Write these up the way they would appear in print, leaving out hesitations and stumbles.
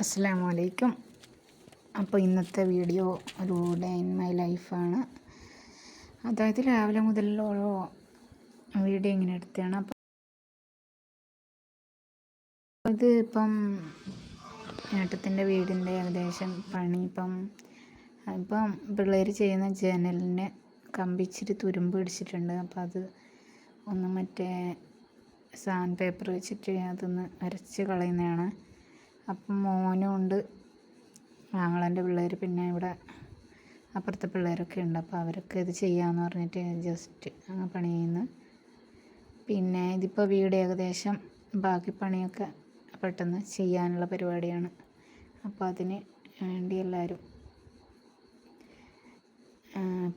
അസ്സലാമു അലൈക്കും. അപ്പോൾ ഇന്നത്തെ വീഡിയോ ഒരു ഡേ ഇൻ മൈ ലൈഫാണ്. അതായത് രാവിലെ മുതലുള്ള വീഡിയോ ഇങ്ങനെ എടുത്തതാണ്. അപ്പോൾ ഇത് ഇപ്പം ഏട്ടത്തിൻ്റെ വീടിൻ്റെ ഏകദേശം പണി ഇപ്പം പിള്ളേർ ചെയ്യുന്ന ജനലിന് കമ്പിച്ചിട്ട് തുരുമ്പ് പിടിച്ചിട്ടുണ്ട്. അപ്പോൾ അത് ഒന്ന് മറ്റേ സാൻഡ് പേപ്പർ വെച്ചിട്ട് അതൊന്ന് അരച്ച് കളയുന്നതാണ്. അപ്പം മോനും ഉണ്ട്, ആങ്ങളൻ്റെ പിള്ളേർ, പിന്നെ ഇവിടെ അപ്പുറത്തെ പിള്ളേരൊക്കെ ഉണ്ട്. അപ്പോൾ അവരൊക്കെ ഇത് ചെയ്യാമെന്ന് പറഞ്ഞിട്ട് ജസ്റ്റ് പണി ചെയ്യുന്നു. പിന്നെ ഇതിപ്പോൾ വീട് ഏകദേശം ബാക്കി പണിയൊക്കെ പെട്ടെന്ന് ചെയ്യാനുള്ള പരിപാടിയാണ്. അപ്പോൾ അതിന് വേണ്ടി എല്ലാവരും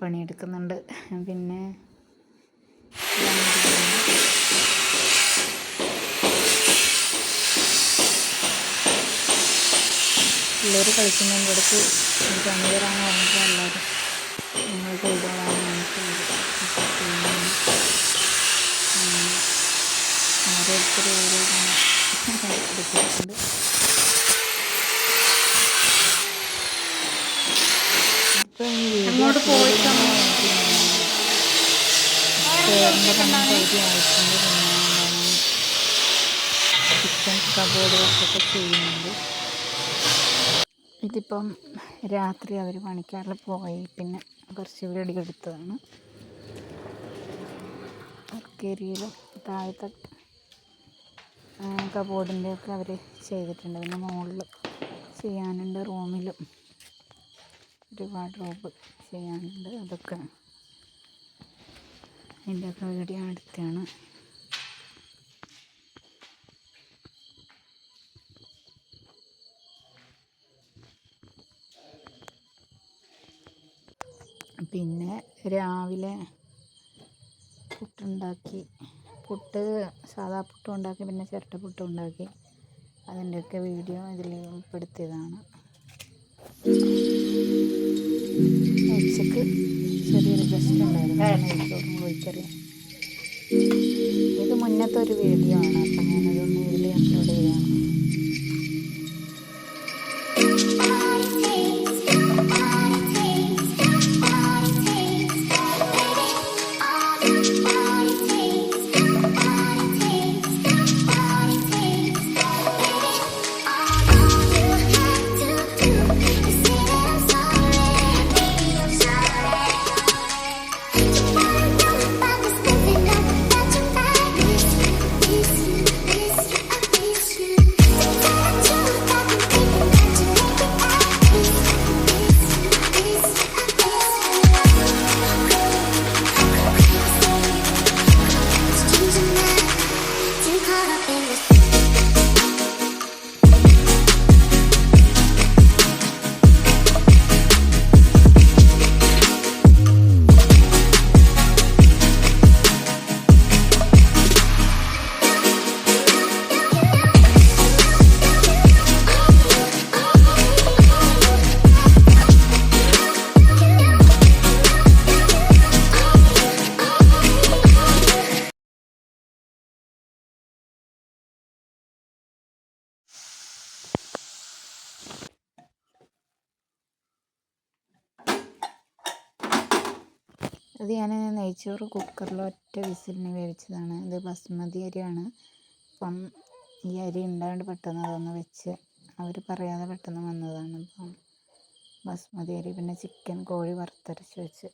പണിയെടുക്കുന്നുണ്ട്. പിന്നെ പിള്ളേർ കളിക്കുന്നതിൻ്റെ ഇടയ്ക്ക് പണി തരാമെന്ന് പറഞ്ഞിട്ട് എല്ലാവരും ഞങ്ങൾ ചെയ്തോളാമെന്ന് പറഞ്ഞിട്ടുണ്ട്. ഓരോരുത്തർ ഓരോ എടുത്തിട്ടുണ്ട്. ഇപ്പം അങ്ങോട്ട് പോയിട്ട് ചേറിൻ്റെ പണി പകുതി ആയിട്ടുണ്ട്. പിന്നെ കിച്ചൺ കബോർഡ് വർക്കൊക്കെ ചെയ്യുന്നുണ്ട്. ഇതിപ്പം രാത്രി അവർ പണിക്കാരിൽ പോയി പിന്നെ കുറച്ച് വീഡിയോ എടുത്തതാണ്. വർക്കേരിയയിലും താഴത്തെ കബോർഡിൻ്റെയൊക്കെ അവർ ചെയ്തിട്ടുണ്ട്. പിന്നെ മുകളിൽ ചെയ്യാനുണ്ട്, റൂമിലും ഒരു വാർഡ്രോബ് ചെയ്യാനുണ്ട്. അതൊക്കെ അതിൻ്റെയൊക്കെ വീഡിയോ എടുത്തതാണ്. പിന്നെ രാവിലെ പുട്ട് സാധാ പുട്ടും ഉണ്ടാക്കി, പിന്നെ ചിരട്ടപ്പുട്ടും ഉണ്ടാക്കി. അതിൻ്റെയൊക്കെ വീഡിയോ ഇതിൽ ഉൾപ്പെടുത്തിയതാണ്. ഉച്ചക്ക് ചെറിയൊരു ഗസ്റ്റ് ഉണ്ടായിരുന്നു, ചോറും കോഴിക്കറിയും. ഇത് മുന്നത്തെ ഒരു വീഡിയോ ആണ്. അപ്പം ഞാനതൊന്ന് ഇതിൽ അപ്ലോഡ് ചെയ്തതാണ്. അത് ഞാൻ നെയ്ച്ചോറ് കുക്കറിൽ ഒറ്റ വിസിലിന് വേവിച്ചതാണ്. ഇത് ബസ്മതി അരിയാണ്. അപ്പം ഈ അരി ഉണ്ടായത് പെട്ടെന്ന് അതൊന്ന് വെച്ച് അവർ പറയാതെ പെട്ടെന്ന് വന്നതാണ്. അപ്പം ബസ്മതി അരി, പിന്നെ കോഴി വറുത്തരച്ച് വെച്ച്